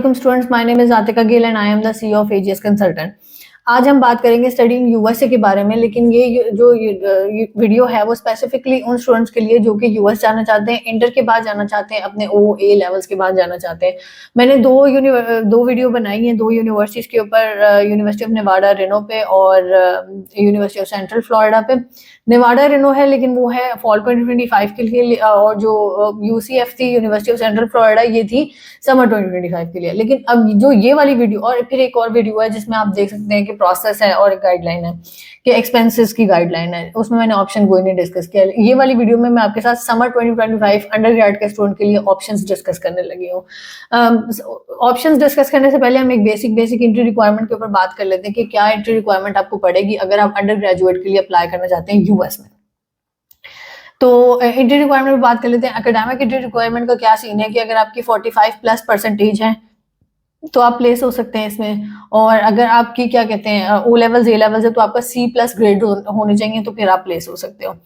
Assalamualaikum students, my name is Atika Gill and I am the CEO of AGS Consultant। आज हम बात करेंगे study in USA के बारे में, लेकिन ये जो वीडियो है वो स्पेसिफिकली उन स्टूडेंट्स के लिए जो कि यूएस जाना चाहते हैं, इंटर के बाद जाना चाहते हैं, अपने OA लेवल्स के बाद जाना चाहते हैं। मैंने दो वीडियो बनाई हैं, दो यूनिवर्सिटीज़ के ऊपर, यूनिवर्सिटी ऑफ नेवाडा रेनो पे और यूनिवर्सिटी ऑफ सेंट्रल फ्लोरिडा पे। नेवाडा रेनो है लेकिन वो है फॉल 2025 के लिए, और जो UCF थी यूनिवर्सिटी ऑफ सेंट्रल फ्लोरिडा ये थी समर 2025 के लिए। लेकिन अब जो ये वाली वीडियो और फिर एक और वीडियो है जिसमें आप देख सकते हैं कि प्रोसेस है और एक गाइडलाइन है कि एक्सपेंसेस की गाइडलाइन है, उसमें मैंने ऑप्शन कोई नहीं डिस्कस किया। ये वाली वीडियो में मैं आपके साथ समर 2025 अंडरग्रेड के स्टूडेंट के लिए ऑप्शंस डिस्कस करने लगी हूँ। ऑप्शंस डिस्कस करने से पहले हम एक बेसिक एंट्री रिक्वायरमेंट के ऊपर बात कर लेते हैं कि क्या एंट्री रिक्वायरमेंट आपको पड़ेगी अगर आप अंडर ग्रेजुएट के लिए अप्लाई करना चाहते हैं यूएस में। तो एंट्री रिक्वायरमेंट बात कर लेते हैं। एकेडमिक एंट्री रिक्वायरमेंट का क्या सीन है कि अगर आपकी 45+ % है तो आप प्लेस हो सकते हैं इसमें, और अगर आपकी क्या कहते हैं O लेवल्स A लेवल्स है तो आपका C+ ग्रेड होने चाहिए, तो फिर आप प्लेस हो सकते हो।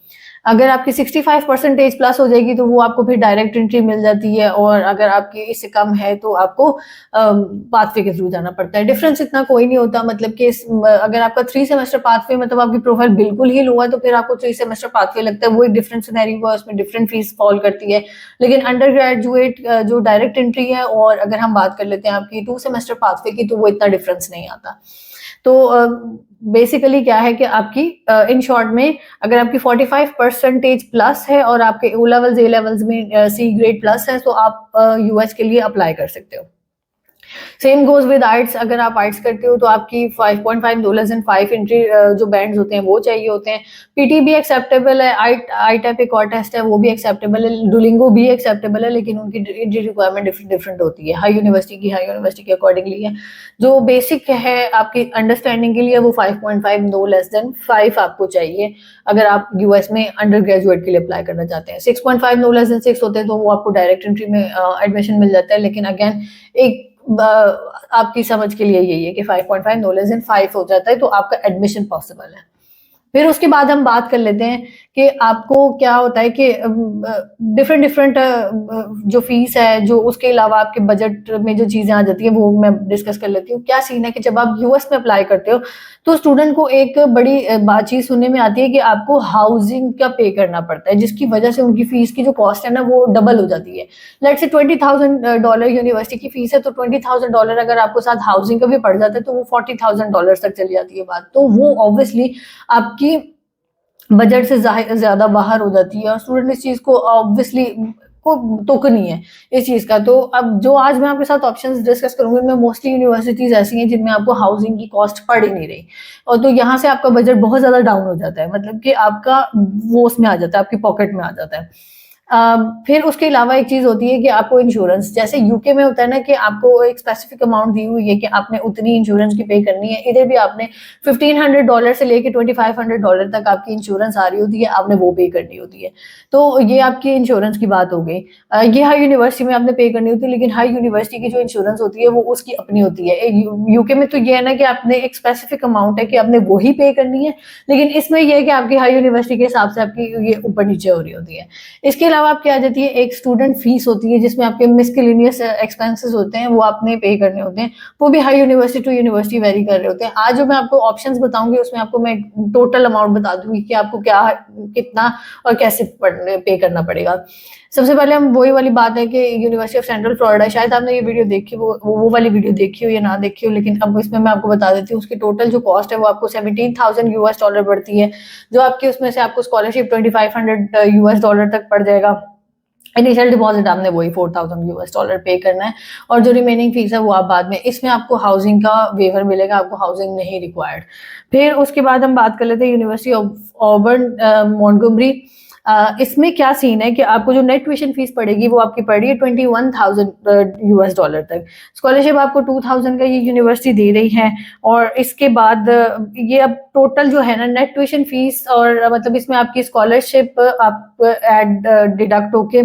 अगर आपकी 65% प्लस हो जाएगी तो वो आपको फिर डायरेक्ट एंट्री मिल जाती है, और अगर आपकी इससे कम है तो आपको पाथवे के थ्रू जाना पड़ता है। डिफरेंस इतना कोई नहीं होता, मतलब कि अगर आपका 3 सेमेस्टर पाथवे मतलब आपकी प्रोफाइल बिल्कुल ही लो है तो फिर आपको 3 सेमेस्टर पाथवे लगता है, वो एक डिफरेंट सिनेरियो है, उसमें डिफरेंट फीस फॉल करती है। लेकिन अंडर ग्रेजुएट जो डायरेक्ट एंट्री है, और अगर हम बात कर लेते हैं आपकी 2 सेमेस्टर पाथवे की, तो वो इतना डिफरेंस नहीं आता। तो बेसिकली क्या है कि आपकी इन शॉर्ट में अगर आपकी 45% प्लस है और आपके O लेवल्स A लेवल्स में C ग्रेड प्लस है तो आप यूएस के लिए अप्लाई कर सकते हो। Same goes with arts. अगर आप आर्ट्स करते हो तो आपकी 5.5 नो लेस देन 5 एंट्री जो बैंड्स होते हैं वो चाहिए होते हैं। पीटी भी एक्सेप्टेबल है, आई टाइप एक और टेस्ट है वो भी एक्सेप्टेबल है, डुलिंगो भी एक्सेप्टेबल है, लेकिन उनकी एंट्री रिक्वायरमेंट डिफरेंट होती है, हाई यूनिवर्सिटी के अकॉर्डिंगली है। जो बेसिक है आपकी अंडरस्टैंडिंग के लिए वो 5.5 नो लेस देन 5 आपको चाहिए अगर आप यूएस में अंडर ग्रेजुएट के लिए अप्लाई करना चाहते हैं। 6.5 नो लेस देन 6 होते हैं तो वो आपको डायरेक्ट एंट्री में एडमिशन मिल जाता है। लेकिन अगेन एक आपकी समझ के लिए यही है कि 5.5 नो लेस देन 5 हो जाता है तो आपका एडमिशन पॉसिबल है। फिर उसके बाद हम बात कर लेते हैं कि आपको क्या होता है कि डिफरेंट जो फीस है, जो उसके अलावा आपके बजट में जो चीज़ें आ जाती हैं वो मैं डिस्कस कर लेती हूँ। क्या सीन है कि जब आप यूएस में अप्लाई करते हो तो स्टूडेंट को एक बड़ी बातचीत सुनने में आती है कि आपको हाउसिंग का पे करना पड़ता है, जिसकी वजह से उनकी फीस की जो कॉस्ट है ना वो डबल हो जाती है। लेट्स से $20,000 यूनिवर्सिटी की फीस है, तो $20,000 अगर आपको साथ हाउसिंग का भी पड़ जाता है तो वो $40,000 तक चली जाती है बात। तो वो ऑब्वियसली आपकी बजट से ज्यादा बाहर हो जाती है, और स्टूडेंट इस चीज को ऑब्वियसली को तुक नहीं है इस चीज का। तो अब जो आज मैं आपके साथ ऑप्शंस डिस्कस करूंगी उनमें मोस्टली यूनिवर्सिटीज ऐसी हैं जिनमें आपको हाउसिंग की कॉस्ट पड़ ही नहीं रही, और तो यहाँ से आपका बजट बहुत ज्यादा डाउन हो जाता है, मतलब कि आपका वो उसमें आ जाता है, आपकी पॉकेट में आ जाता है। फिर उसके अलावा एक चीज होती है कि आपको इंश्योरेंस, जैसे यूके में होता है ना कि आपको एक स्पेसिफिक अमाउंट दी हुई है कि आपने उतनी इंश्योरेंस की पे करनी है, इधर भी आपने $1,500 से लेके $2,500 तक आपकी इंश्योरेंस आ रही होती है, आपने वो पे करनी होती है। तो ये आपकी इंश्योरेंस की बात हो गई। ये हाई यूनिवर्सिटी में आपने पे करनी होती है, लेकिन हाई यूनिवर्सिटी की जो इंश्योरेंस होती है वो उसकी अपनी होती है। यूके में तो ये है ना कि आपने एक स्पेसिफिक अमाउंट है कि आपने वो ही पे करनी है, लेकिन इसमें यह है कि आपकी हाई यूनिवर्सिटी के हिसाब से आपकी ये ऊपर नीचे हो रही होती है। इसके अलावा आपकी आ जाती है एक स्टूडेंट फीस होती है, जिसमें आपके मिसकेलेनियस एक्सपेंसेस होते हैं वो आपने पे करने होते हैं, वो भी हाई यूनिवर्सिटी टू यूनिवर्सिटी वेरी कर रहे होते हैं। आज जो मैं आपको ऑप्शंस बताऊंगी उसमें आपको मैं टोटल अमाउंट बता दूंगी कि आपको क्या कितना और कैसे पे करना पड़ेगा। सबसे पहले हम वही वाली बात है कि यूनिवर्सिटी ऑफ सेंट्रल फ्लोरिडा, शायद आपने ये वीडियो देखी वो वाली वीडियो देखी हो या ना देखी हो, लेकिन अब इसमें मैं आपको बता देती हूँ उसकी टोटल जो कॉस्ट है वो आपको $17,000 पड़ती है, जो आपकी उसमें से आपको स्कॉलरशिप $2,500 तक पड़ जाएगा। इनिशियल डिपॉजिट आपने वही $4,000 पे करना है, और जो रिमेनिंग फीस है वो आप बाद में, इसमें आपको हाउसिंग का वेवर मिलेगा, आपको हाउसिंग नहीं रिक्वायर्ड। फिर उसके बाद हम बात कर लेते हैं यूनिवर्सिटी ऑफ ऑबर्न मॉन्टगोमरी। इसमें क्या सीन है कि आपको जो नेट ट्यूशन फीस पड़ेगी वो आपकी पड़ रही है $21,000 तक। स्कॉलरशिप आपको 2,000 का ये यूनिवर्सिटी दे रही है, और इसके बाद ये अब टोटल जो है ना नेट ट्यूशन फीस, और मतलब इसमें आपकी स्कॉलरशिप आप एड डिडक्ट होके,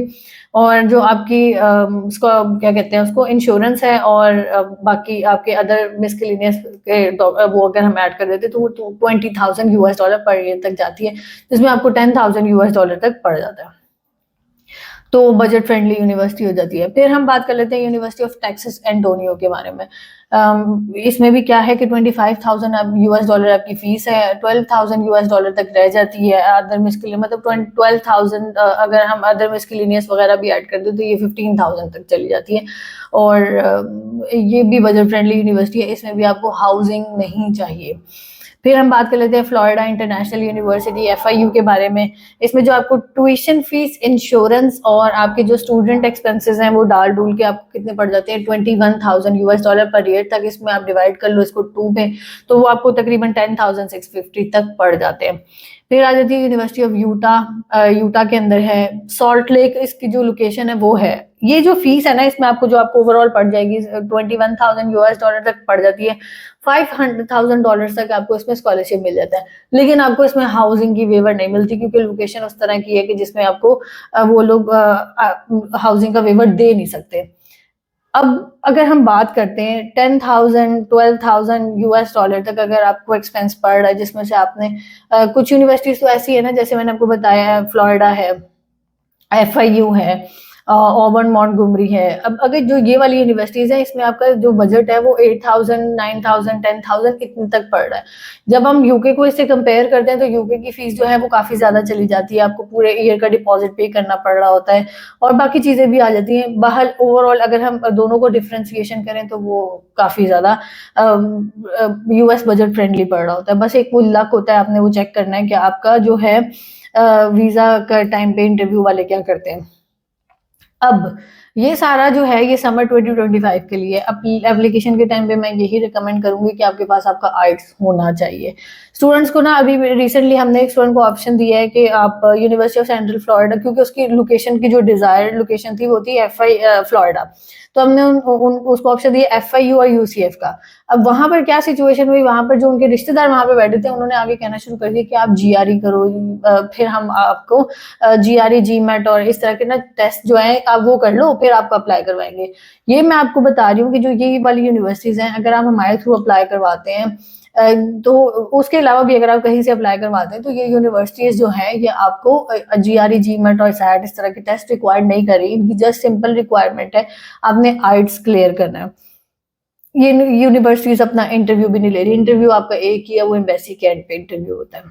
और जो आपकी क्या कहते हैं उसको इंश्योरेंस है, और बाकी आपके अदर मिसकेलेनियस वो अगर हम ऐड कर देते तो वो $20,000 पर ईयर तक जाती है, जिसमें आपको $10,000 तक पड़ जाता है। तो बजट फ्रेंडली यूनिवर्सिटी हो जाती है। फिर हम बात कर लेते हैं यूनिवर्सिटी ऑफ टेक्सास एंटोनियो के बारे में। इसमें भी क्या है कि 25,000 अब यूएस डॉलर आपकी फीस है, 12,000 यूएस डॉलर तक रह जाती है अदर मिसकेलेनियस, मतलब 12,000 अगर हम अदर मिसकेलेनियस वगैरह भी ऐड कर दें तो ये 15,000 तक चली जाती है। और ये भी बजट फ्रेंडली यूनिवर्सिटी है, इसमें भी आपको हाउसिंग नहीं चाहिए। फिर हम बात कर लेते हैं फ्लोरिडा इंटरनेशनल यूनिवर्सिटी FIU के बारे में। इसमें जो आपको ट्यूशन फीस, इंश्योरेंस और आपके जो स्टूडेंट एक्सपेंसेस हैं वो डाल डूल के आपको कितने पड़ जाते हैं, 21,000 यूएस डॉलर पर ईयर तक। इसमें आप डिवाइड कर लो इसको 2 में, तो वो आपको तकरीबन 10,650 तक पड़ जाते हैं। फिर आ जाती है यूनिवर्सिटी ऑफ यूटा। यूटा के अंदर है सॉल्ट लेक, इसकी जो लोकेशन है वो है। ये जो फीस है ना, इसमें आपको जो आपको ओवरऑल पड़ जाएगी 21,000 यूएस डॉलर तक पड़ जाती है। 500,000 डॉलर तक आपको इसमें स्कॉलरशिप मिल जाता है, लेकिन आपको इसमें हाउसिंग की वेवर नहीं मिलती, क्योंकि लोकेशन उस तरह की है कि जिसमें आपको वो लोग हाउसिंग का वेवर दे नहीं सकते। अब अगर हम बात करते हैं 10,000 12,000 यूएस डॉलर तक अगर आपको एक्सपेंस पड़ रहा है, जिसमें से आपने कुछ यूनिवर्सिटीज तो ऐसी है ना, जैसे मैंने आपको बताया है फ्लोरिडा है, FIU है, ऑबर्न मॉन्टगोमरी है। अब अगर जो ये वाली यूनिवर्सिटीज है, इसमें आपका जो बजट है वो 8,000 9,000 10,000 इतने तक पड़ रहा है। जब हम यूके को इससे कंपेयर करते हैं तो यूके की फीस जो है वो काफी ज्यादा चली जाती है, आपको पूरे ईयर का डिपॉजिट पे करना पड़ रहा होता है और बाकी चीजें भी आ जाती हैं बाहर। ओवरऑल अगर हम दोनों को डिफ्रेंसिएशन करें तो वो काफी ज्यादा यूएस बजट फ्रेंडली पड़ रहा होता है। बस एक वो लक होता है, आपने वो चेक करना है कि आपका जो है वीजा का टाइम पे इंटरव्यू वाले क्या करते हैं। अब ये सारा जो है ये समर 2025 के लिए। एप्लीकेशन के टाइम पे मैं यही रिकमेंड करूंगी कि आपके पास आपका आइट्स होना चाहिए। स्टूडेंट्स को ना अभी रिसेंटली हमने एक स्टूडेंट को ऑप्शन दिया है कि आप यूनिवर्सिटी ऑफ सेंट्रल फ्लोरिडा, क्योंकि उसकी लोकेशन की जो डिजायर्ड लोकेशन थी वो थी फ्लोरिडा, तो हमने उसको ऑप्शन दिया FIU और UCF का। अब वहां पर क्या सिचुएशन हुई, वहां पर जो उनके रिश्तेदार वहां पे बैठे थे उन्होंने आगे कहना शुरू कर दिया कि आप GRE करो, फिर हम आपको GRE GMAT और इस तरह के ना टेस्ट जो है आप वो कर लो, फिर आपको अप्लाई करवाएंगे। ये मैं आपको बता रही हूँ कि जो ये वाली यूनिवर्सिटीज हैं, अगर आप हमारे थ्रू अप्लाई करवाते हैं तो उसके अलावा भी अगर आप कहीं से अप्लाई करवाते हैं तो ये यूनिवर्सिटीज जो है ये आपको GRE GMAT और SAT इस तरह के टेस्ट रिक्वायर्ड नहीं कर रही। इनकी जस्ट सिंपल रिक्वायरमेंट है आपने आइट्स क्लियर करना है। ये यूनिवर्सिटीज अपना इंटरव्यू भी नहीं ले रही, इंटरव्यू आपका एक ही है, वो एम्बेसी के एंड पे इंटरव्यू होता है।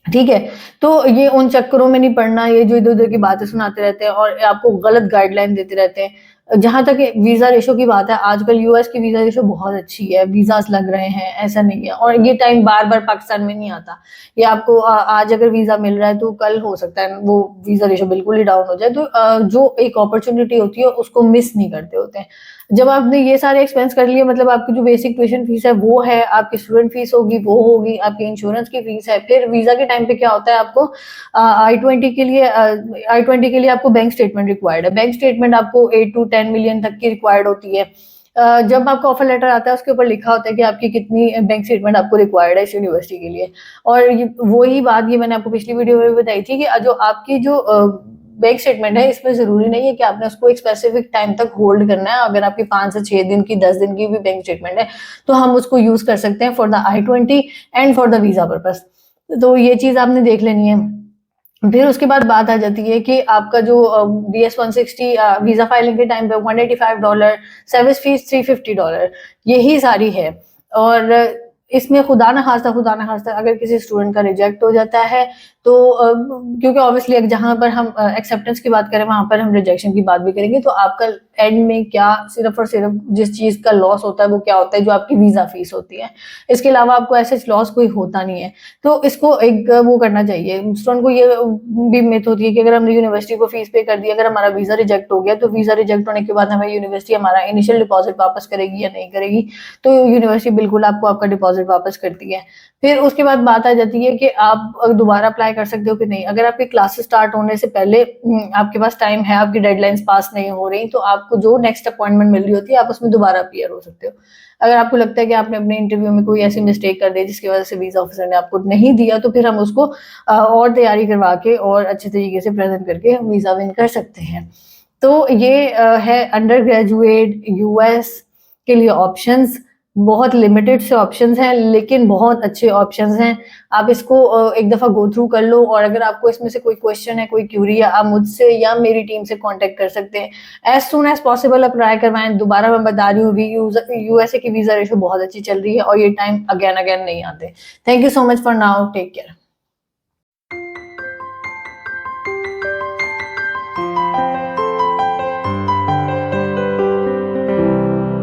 ठीक है, तो ये उन चक्करों में नहीं पड़ना, ये जो इधर उधर की बातें सुनाते रहते हैं और आपको गलत गाइडलाइन देते रहते हैं। जहां तक वीजा रेशो की बात है, आजकल यूएस की वीजा रेशो बहुत अच्छी है, वीजास लग रहे हैं, ऐसा नहीं है। और ये टाइम बार बार पाकिस्तान में नहीं आता, ये आपको आज अगर वीजा मिल रहा है तो कल हो सकता है वो वीजा रेशो बिल्कुल ही डाउन हो जाए। तो जो एक अपॉर्चुनिटी होती है उसको मिस नहीं करते होते हैं। जब आपने ये सारे एक्सपेंस कर लिए, मतलब आपकी जो बेसिक ट्यूशन फीस है वो है, आपकी स्टूडेंट फीस होगी वो होगी, आपकी इंश्योरेंस की फीस है। फिर वीजा के टाइम पे क्या होता है, आपको I-20 के लिए आपको बैंक स्टेटमेंट रिक्वायर्ड है। बैंक स्टेटमेंट आपको 8 to 10 मिलियन तक की रिक्वायर्ड होती है। जब आपका ऑफर लेटर आता है उसके ऊपर लिखा होता है कि आपकी कितनी बैंक स्टेटमेंट आपको रिक्वायर्ड है इस यूनिवर्सिटी के लिए। और वही बात ये मैंने आपको पिछली वीडियो में बताई थी कि जो आपकी जो बैंक स्टेटमेंट है, इसमें जरूरी नहीं है कि आपने उसको एक स्पेसिफिक टाइम तक होल्ड करना है। अगर आपकी 5 से 6 दिन की, 10 दिन की भी बैंक स्टेटमेंट है तो हम उसको यूज कर सकते हैं for the I-20 and for the visa purpose. तो ये चीज आपने देख लेनी है। फिर उसके बाद बात आ जाती है कि आपका जो DS-160 वीजा फाइलिंग के टाइम पे $185, सर्विस फीस $350, यही सारी है। और इसमें खुदा न खास्ता अगर किसी स्टूडेंट का रिजेक्ट हो जाता है तो क्योंकि ऑब्वियसली जहां पर हम एक्सेप्टेंस की बात करें वहां पर हम रिजेक्शन की बात भी करेंगे, तो आपका एंड में क्या सिर्फ और सिर्फ जिस चीज का लॉस होता है वो क्या होता है, जो आपकी वीजा फीस होती है। इसके अलावा आपको ऐसे लॉस कोई होता नहीं है। तो इसको एक वो करना चाहिए स्टूडेंट को। ये भी मिथ होती है कि अगर हमने यूनिवर्सिटी को फीस पे कर दी, अगर हमारा वीजा रिजेक्ट हो गया तो वीजा रिजेक्ट होने के बाद हमें यूनिवर्सिटी हमारा इनिशियल डिपॉजिट वापस करेगी या नहीं करेगी। तो यूनिवर्सिटी बिल्कुल आपको आपका डिपॉजिट वापस करती है। फिर उसके बाद बात आ जाती है कि आप दोबारा अप्लाई कर सकते हो कि नहीं। अगर आपकी क्लासेस स्टार्ट होने से पहले आपके पास टाइम है, आपकी डेडलाइंस पास नहीं हो रही, तो आपको जो नेक्स्ट अपॉइंटमेंट मिल रही होती है आप उसमें दोबारा अपीयर हो सकते हो। अगर आपको लगता है कि आपने अपने इंटरव्यू में कोई ऐसी मिस्टेक कर दी जिसकी वजह से वीजा ऑफिसर ने आपको नहीं दिया, तो फिर हम उसको और तैयारी करवा के और अच्छे तरीके से प्रेजेंट करके वीजा विन कर सकते हैं। तो ये है अंडर ग्रेजुएट यूएस के लिए ऑप्शंस। बहुत लिमिटेड से ऑप्शंस हैं, लेकिन बहुत अच्छे ऑप्शंस हैं। आप इसको एक दफ़ा गो थ्रू कर लो, और अगर आपको इसमें से कोई क्वेश्चन है, कोई क्यूरी है, आप मुझसे या मेरी टीम से कांटेक्ट कर सकते हैं। As soon as possible apply करवाएं। दोबारा मैं बता रही हूँ, यूएसए की वीज़ा रेशो बहुत अच्छी चल रही है और ये टाइम अगेन अगेन नहीं आते। Thank you so much for now, take care.